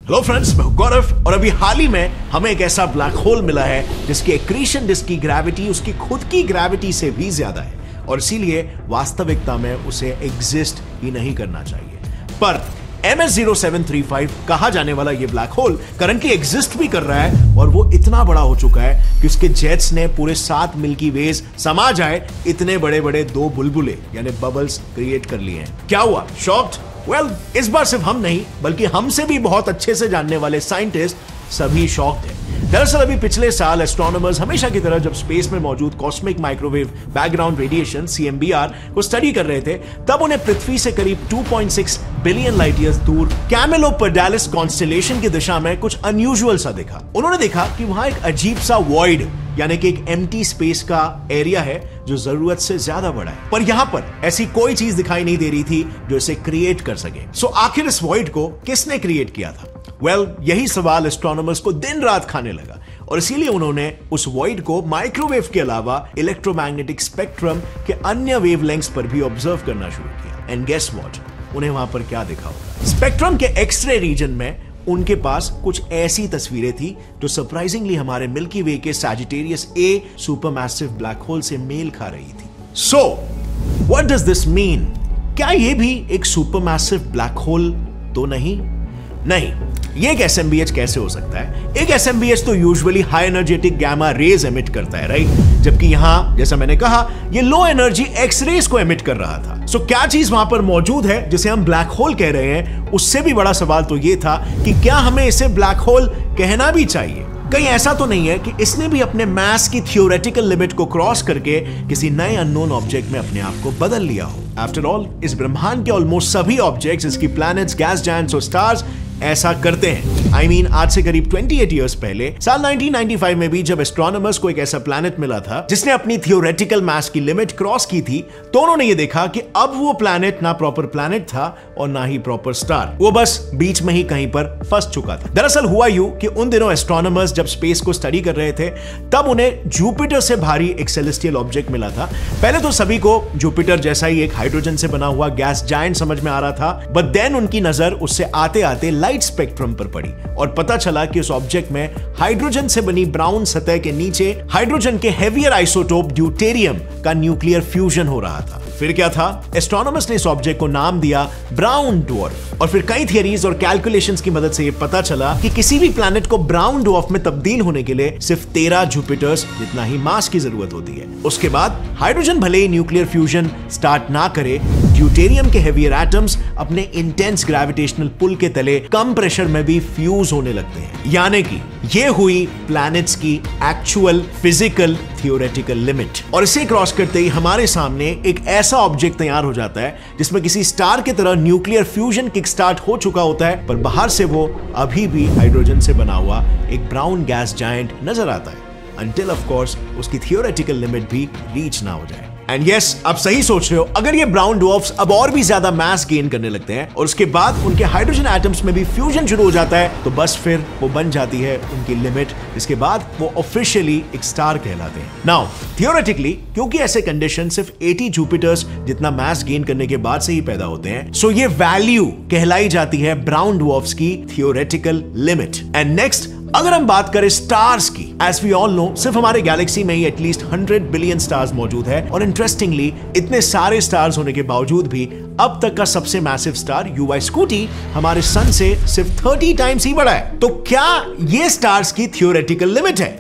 Hello friends, मैं गौरव और अभी हाल ही में हमें एक ऐसा ब्लैक होल मिला है जिसकी एक्रीशन डिस्क की ग्रेविटी उसकी खुद की ग्रेविटी से भी ज्यादा है और इसीलिए वास्तविकता में उसे एग्जिस्ट ही नहीं करना चाहिए। पर MS0735 कहा जाने वाला ये ब्लैक होल करंटली एग्जिस्ट भी कर रहा है और वो इतना बड़ा हो चुका है कि उसके जेट्स ने पूरे 7 मिल्की वेज समा जाए इतने बड़े बड़े 2 बुलबुले यानी बबल्स क्रिएट कर लिए हैं। क्या हुआ? शॉक्ड? वेल, इस बार सिर्फ हम नहीं बल्कि हमसे भी बहुत अच्छे से जानने वाले साइंटिस्ट सभी शॉक्ड हैं। दरअसल अभी पिछले साल एस्ट्रोनॉमर्स हमेशा की तरह जब स्पेस में मौजूद cosmic microwave background radiation CMBR को स्टडी कर रहे थे, तब उन्हें पृथ्वी से करीब 2.6 बिलियन लाइट ईयर्स दूर कैमेलोपर्डालिस कॉन्स्टेलेशन की दिशा में कुछ अनयूजुअल सा देखा। उन्होंने देखा कि वहां एक अजीब सा वॉइड यानी कि एक एम्प्टी स्पेस का एरिया है जो जरूरत से ज्यादा बड़ा है, पर यहां पर ऐसी कोई चीज दिखाई नहीं दे रही थी जो इसे क्रिएट कर सके। सो आखिर इस वॉइड को किसने क्रिएट किया था? वेल, यही सवाल एस्ट्रोनॉमर्स को दिन रात खाने लगा और इसीलिए उन्होंने उस वॉइड को माइक्रोवेव के अलावा इलेक्ट्रोमैग्नेटिक स्पेक्ट्रम के अन्य वेवलेंथ्स पर भी ऑब्जर्व करना शुरू किया। एंड गेस व्हाट, उन्हें वहां पर क्या दिखा होगा? स्पेक्ट्रम के एक्सरे रीजन में उनके पास कुछ ऐसी तस्वीरें थी जो सरप्राइजिंगली हमारे मिल्की वे के Sagittarius A supermassive black hole से मेल खा रही थी। So what does this mean? क्या यह भी एक सुपरमैसिव ब्लैक होल तो नहीं? ये एक SMBH कैसे हो सकता है? एक SMBH तो usually high energetic gamma rays emit करता है, राइट? जबकि यहां जैसा मैंने कहा ये लो एनर्जी एक्स रेज को एमिट कर रहा था। सो क्या चीज वहां पर मौजूद है जिसे हम ब्लैक होल कह रहे हैं? उससे भी बड़ा सवाल तो ये था कि क्या हमें इसे ब्लैक होल कहना भी चाहिए? कहीं ऐसा तो नहीं है कि इसने भी अपने मास की थियोरेटिकल लिमिट को क्रॉस करके किसी नए अननोन ऑब्जेक्ट में अपने आप को बदल लिया हो? आफ्टर ऑल, इस ब्रह्मांड के ऑलमोस्ट सभी ऑब्जेक्ट्स, इसकी प्लैनेट्स, गैस जायंट्स और स्टार्स ऐसा करते हैं। I mean, आज से करीब 28 इयर्स पहले साल 1995 में भी जब एस्ट्रोनॉमर्स को एक ऐसा प्लैनेट मिला था जिसने अपनी थियोरेटिकल मास की लिमिट क्रॉस की थी, तो उन्होंने ये देखा कि अब वो प्लैनेट ना प्रॉपर प्लैनेट था और ना ही प्रॉपर स्टार, वो बस बीच में ही कहीं पर फंस चुका था। दरअसल हुआ यूं कि उन दिनों एस्ट्रोनॉमर्स जब स्पेस को स्टडी कर रहे थे तब उन्हें जुपिटर से भारी एक सेलेस्टियल ऑब्जेक्ट मिला था। पहले तो सभी को जुपिटर जैसा ही एक हाइड्रोजन से बना हुआ गैस जायंट समझ में आ रहा था, बट देन उनकी नजर उससे आते आते लाइट स्पेक्ट्रम पर पड़ी और पता चला कि उस ऑब्जेक्ट में हाइड्रोजन से बनी ब्राउन सतह के नीचे हाइड्रोजन के हेवियर आइसोटोप ड्यूटेरियम का न्यूक्लियर फ्यूजन हो रहा था। फिर क्या था? एस्ट्रोनॉमर्स ने इस ऑब्जेक्ट को नाम दिया ब्राउन ड्वार्फ और फिर कई थियरीज और कैलकुलेशंस की मदद से यह पता चला कि किसी भी प्लैनेट को ब्राउन ड्वार्फ में तब्दील होने के लिए सिर्फ 13 जुपिटर्स जितना ही मास की जरूरत होती है। उसके बाद हाइड्रोजन भले ही न्यूक्लियर फ्यूजन स्टार्ट ना करे, ड्यूटेरियम के हेवियर एटम्स अपने इंटेंस ग्रेविटेशनल पुल के तले कम प्रेशर में भी फ्यूज होने लगते हैं। यानी कि ये हुई प्लैनेट्स की एक्चुअल फिजिकल थियोरेटिकल लिमिट और इसे क्रॉस करते ही हमारे सामने एक ऐसा ऑब्जेक्ट तैयार हो जाता है जिसमें किसी स्टार की तरह न्यूक्लियर फ्यूजन किक स्टार्ट हो चुका होता है, पर बाहर से वो अभी भी हाइड्रोजन से बना हुआ एक ब्राउन गैस जायंट नजर आता है, until of course उसकी थियोरेटिकल लिमिट भी रीच ना हो जाए। एंड यस, आप सही सोच रहे हो, अगर ये ब्राउन ड्वार्फ्स अब और भी ज्यादा मास गेन करने लगते हैं और उसके बाद उनके हाइड्रोजन एटम्स में भी फ्यूजन शुरू हो जाता है, तो बस फिर वो बन जाती है उनकी लिमिट, जिसके बाद वो ऑफिशियली एक स्टार कहलाते हैं। नाउ थियोरेटिकली, क्योंकि ऐसे कंडीशन सिर्फ 80 जुपिटर्स जितना मास गेन करने के बाद से ही पैदा होते हैं, सो ये वैल्यू कहलाई जाती है ब्राउन ड्वार्फ्स की थियोरेटिकल लिमिट। एंड नेक्स्ट, अगर हम बात करें स्टार्स की, एज वी ऑल नो, सिर्फ हमारे गैलेक्सी में ही एटलीस्ट 100 बिलियन स्टार्स मौजूद है और इंटरेस्टिंगली इतने सारे स्टार्स होने के बावजूद भी अब तक का सबसे मैसिव स्टार UY स्कूटी हमारे सन से सिर्फ 30 टाइम्स ही बड़ा है। तो क्या ये स्टार्स की थियोरेटिकल लिमिट है?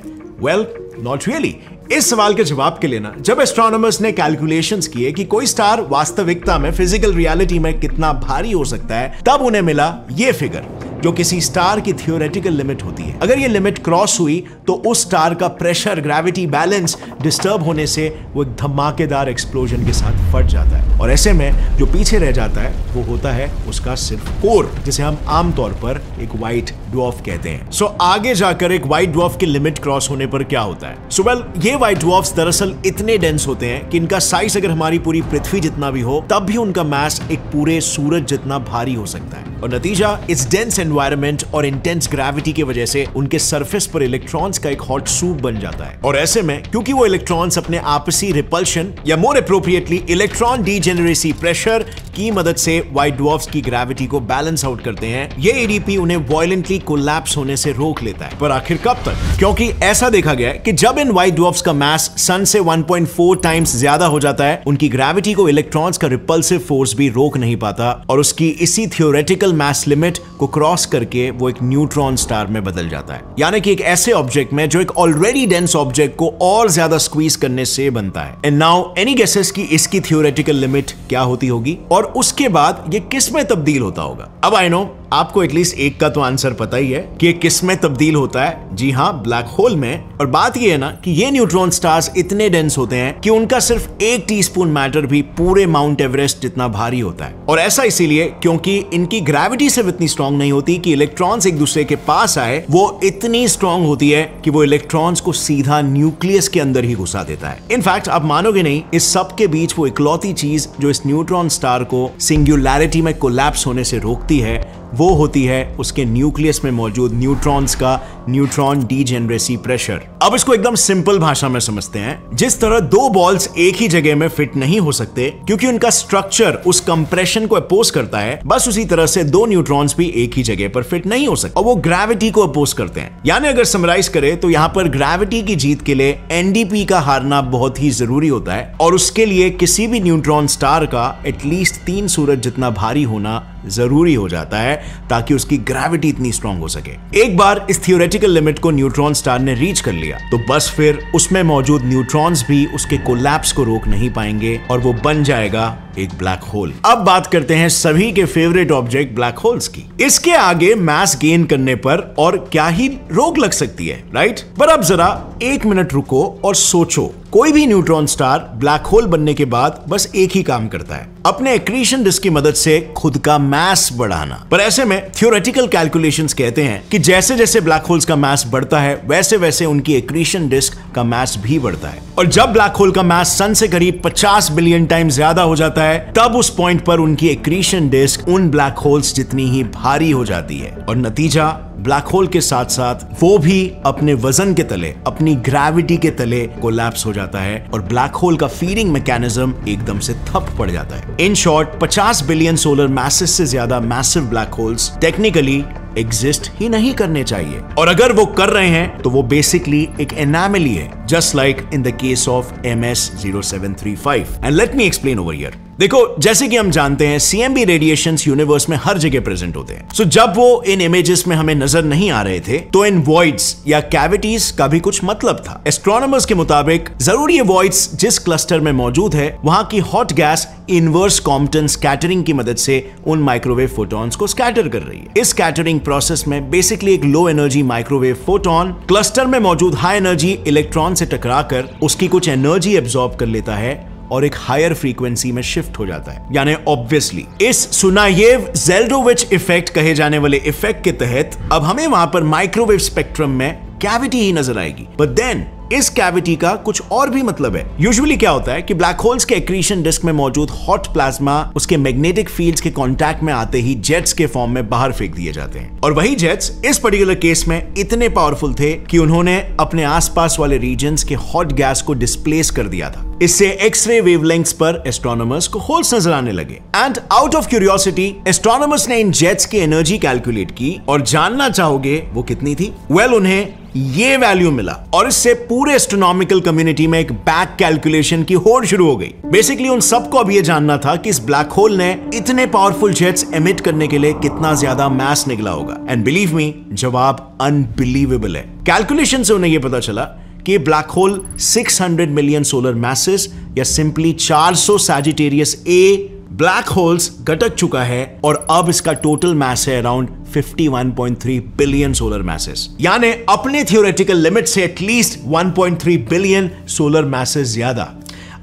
Well, not really. इस सवाल के जवाब के लिए ना, जब एस्ट्रोनॉमर्स ने कैलकुलेशंस किए कि कोई स्टार वास्तविकता में फिजिकल रियलिटी में कितना भारी हो सकता है, तब उन्हें मिला ये फिगर जो किसी स्टार की थियोरेटिकल लिमिट होती है। अगर ये लिमिट क्रॉस हुई तो उस स्टार का प्रेशर ग्रेविटी बैलेंस डिस्टर्ब होने से वो एक धमाकेदार एक्सप्लोजन के साथ फट जाता है और ऐसे में जो पीछे रह जाता है वो होता है उसका सिर्फ कोर, जिसे हम आमतौर पर एक व्हाइट ड्वार्फ कहते हैं। सो आगे जाकर एक व्हाइट ड्वार्फ की लिमिट क्रॉस होने पर क्या होता है? सो वेल, ये व्हाइट ड्वार्फ्स दरअसल इतने डेंस होते हैं कि इनका साइज अगर हमारी पूरी पृथ्वी जितना भी हो तब भी उनका मास एक पूरे सूरज जितना भारी हो सकता है और नतीजा इस डेंस एनवायरनमेंट और इंटेंस ग्रेविटी की वजह से उनके सरफेस पर इलेक्ट्रॉन्स का एक हॉट सूप बन जाता है। और ऐसे में क्योंकि वो इलेक्ट्रॉन्स अपने आपसी रिपल्शन या मोर अप्रोप्रिएटली इलेक्ट्रॉन डीजेनरेसी प्रेशर की मदद से व्हाइट ड्वार्फ्स की ग्रेविटी को बैलेंस आउट करते हैं, ये एडीपी उन्हें वायलेंटली कोलैप्स होने से रोक लेता है। पर आखिर कब तक? क्योंकि ऐसा देखा गया है कि जब इन व्हाइट ड्वार्फ्स का मास सन से 1.4 टाइम्स ज्यादा हो जाता है, उनकी ग्रेविटी को इलेक्ट्रॉन्स का रिपल्सिव फोर्स भी रोक नहीं पाता और उसकी इसी थियोरेटिकल मास लिमिट को क्रॉस करके वो एक न्यूट्रॉन स्टार में बदल जाता है। यानी कि एक ऐसे ऑब्जेक्ट में जो एक ऑलरेडी डेंस ऑब्जेक्ट को और ज्यादा स्क्वीज करने से बनता है। एंड नाउ एनी गेसेस कि इसकी थियोरेटिकल लिमिट क्या होती होगी और उसके बाद ये किस में तब्दील होता होगा? अब आई नो आपको एटलीस्ट एक का तो आंसर पता ही है कि किस में तब्दील होता है। जी हाँ, ब्लैक होल में। और बात ये है ना कि ये न्यूट्रॉन स्टार्स इतने डेंस होते हैं कि उनका सिर्फ 1 टीस्पून मैटर भी पूरे माउंट एवरेस्ट जितना भारी होता है। और ऐसा इसीलिए क्योंकि इनकी ग्रेविटी सिर्फ इतनी स्ट्रांग नहीं होती कि इलेक्ट्रॉन्स एक दूसरे के पास आए, वो इतनी स्ट्रांग होती है कि वो इलेक्ट्रॉन्स को सीधा न्यूक्लियस के अंदर ही घुसा देता है। इनफैक्ट आप मानोगे नहीं, इस सब के बीच वो इकलौती चीज जो इस न्यूट्रॉन स्टार को सिंगुलैरिटी में कोलैप्स होने से रोकती है, वो होती है उसके न्यूक्लियस में मौजूद न्यूट्रॉन्स का न्यूट्रॉन डीजेनरेसी प्रेशर। अब इसको एकदम सिंपल भाषा में समझते हैं। जिस तरह 2 बॉल्स एक ही जगह में फिट नहीं हो सकते क्योंकि उनका स्ट्रक्चर उस कंप्रेशन को अपोज करता है, बस उसी तरह से 2 न्यूट्रॉन्स भी एक ही जगह पर फिट नहीं हो सकते और वो ग्रेविटी को अपोज करते हैं। यानी अगर समराइज करें तो यहां पर ग्रेविटी की जीत के लिए एनडीपी का हारना बहुत ही जरूरी होता है और उसके लिए किसी भी न्यूट्रॉन स्टार का एटलीस्ट 3 सूरज जितना भारी होना जरूरी हो जाता है ताकि उसकी ग्रेविटी इतनी स्ट्रांग हो सके। एक बार इस थियोरेटिकल लिमिट को न्यूट्रॉन स्टार ने रीच कर लिया तो बस फिर उसमें मौजूद न्यूट्रॉन्स भी उसके कोलैप्स को रोक नहीं पाएंगे और वो बन जाएगा एक ब्लैक होल। अब बात करते हैं सभी के फेवरेट ऑब्जेक्ट ब्लैक होल्स की। इसके आगे मास गेन करने पर और क्या ही रोक लग सकती है, राइट? पर अब जरा 1 मिनट रुको और सोचो, कोई भी न्यूट्रॉन स्टार ब्लैक होल बनने के बाद बस एक ही काम करता है, अपने एक्रीशन डिस्क की मदद से खुद का मास बढ़ाना। पर ऐसे में थियोरेटिकल कैलकुलेशंस कहते हैं कि जैसे जैसे ब्लैक होल्स का मास बढ़ता है वैसे वैसे उनकी एक्रीशन डिस्क का मास भी बढ़ता है और जब ब्लैक होल का मास सन से करीब 50 बिलियन टाइम ज्यादा हो जाता है तब उस पॉइंट पर उनकी एक्रीशन डिस्क उन ब्लैक होल्स जितनी ही भारी हो जाती है और नतीजा ब्लैक होल के साथ साथ वो भी अपने वजन के तले, अपनी ग्रेविटी के तले कोलैप्स हो जाता है और ब्लैक होल का फीडिंग मैकेनिज्म एकदम से ठप पड़ जाता है। In short 50 billion solar masses से ज्यादा massive black holes technically exist ही नहीं करने चाहिए और अगर वो कर रहे हैं तो वो बेसिकली एक एनोमली है, just like in the case of MS0735। And let me explain over here. देखो, जैसे कि हम जानते हैं CMB रेडिएशंस यूनिवर्स में हर जगह प्रेजेंट होते हैं। सो जब वो इन इमेजेस में हमें नजर नहीं आ रहे थे तो इन वॉइड्स या कैविटीज का भी कुछ मतलब था। एस्ट्रोनॉमर्स के मुताबिक जरूर ये वॉइड्स जिस क्लस्टर में मौजूद है वहां की hot gas inverse Compton scattering की मदद से उन माइक्रोवेव फोटॉन्स को स्कैटर कर रही है। इस स्कैटरिंग प्रोसेस में बेसिकली एक low energy microwave photon cluster में मौजूद हाई एनर्जी इलेक्ट्रॉन से टकराकर उसकी कुछ एनर्जी एब्जॉर्ब कर लेता है और एक हायर फ्रीक्वेंसी में शिफ्ट हो जाता है। यानी ऑब्वियसली इस सुनायेव-जेल्डोविच इफेक्ट कहे जाने वाले इफेक्ट के तहत अब हमें वहां पर माइक्रोवेव स्पेक्ट्रम में कैविटी ही नजर आएगी। बट देन इस कैविटी का कुछ और भी मतलब है। यूजुअली क्या होता है कि ब्लैक होल्स के एक्रीशन डिस्क में मौजूद हॉट प्लाज्मा उसके मैग्नेटिक फील्ड्स के कांटेक्ट में आते ही जेट्स के फॉर्म में बाहर फेंक दिए जाते हैं और वही जेट्स इस पर्टिकुलर केस में इतने पावरफुल थे कि उन्होंने अपने आसपास वाले रीजन्स के हॉट गैस को डिस्प्लेस कर दिया था। इससे एक्सरे वेवलेंथ्स पर एस्ट्रोनॉमर्स को होल्स नजर आने लगे and out of curiosity astronomers ने इन जेट्स की एनर्जी कैलकुलेट की और जानना चाहोगे वो कितनी थी? वेल, उन्हें ये वैल्यू मिला और इससे पूरे एस्ट्रोनॉमिकल कम्युनिटी में एक बैक कैलकुलेशन की होड़ शुरू हो गई। बेसिकली उन सबको अब ये जानना था कि इस ब्लैक होल ने इतने पावरफुल जेट्स एमिट करने के लिए कितना ज्यादा मास निकला होगा। एंड बिलीव मी, जवाब अनबिलीवेबल है। कैलकुलेशन से उन्हें यह पता चला कि black hole 600 million solar masses या simply 400 Sagittarius A black holes गटक चुका है और अब इसका टोटल मास है अराउंड 51.3 बिलियन सोलर मैसेस, यानी अपने थियोरेटिकल लिमिट से एटलीस्ट 1.3 बिलियन सोलर मैसेस ज्यादा।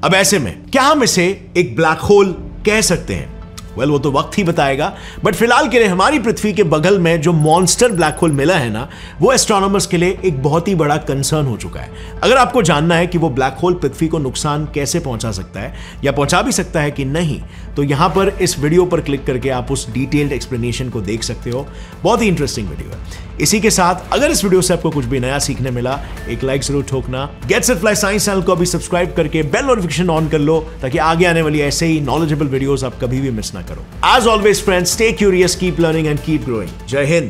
अब ऐसे में क्या हम इसे एक ब्लैक होल कह सकते हैं? वेल वो तो वक्त ही बताएगा, बट फिलहाल के लिए हमारी पृथ्वी के बगल में जो मॉन्स्टर ब्लैक होल मिला है ना, वो एस्ट्रोनॉमर्स के लिए एक बहुत ही बड़ा कंसर्न हो चुका है। अगर आपको जानना है कि वो ब्लैक होल पृथ्वी को नुकसान कैसे पहुंचा सकता है या पहुंचा भी सकता है कि नहीं, तो यहां पर इस वीडियो पर क्लिक करके आप उस डिटेल्ड एक्सप्लेनेशन को देख सकते हो। बहुत ही इंटरेस्टिंग वीडियो है। इसी के साथ अगर इस वीडियो से आपको कुछ भी नया सीखने मिला, एक लाइक जरूर ठोकना। Get set fly science channel को अभी सब्सक्राइब करके बेल नोटिफिकेशन ऑन कर लो, ताकि आगे आने वाली ऐसे ही नॉलेजेबल वीडियोस आप कभी भी मिस ना करो। As always friends, stay curious, keep learning and keep growing. जय हिंद।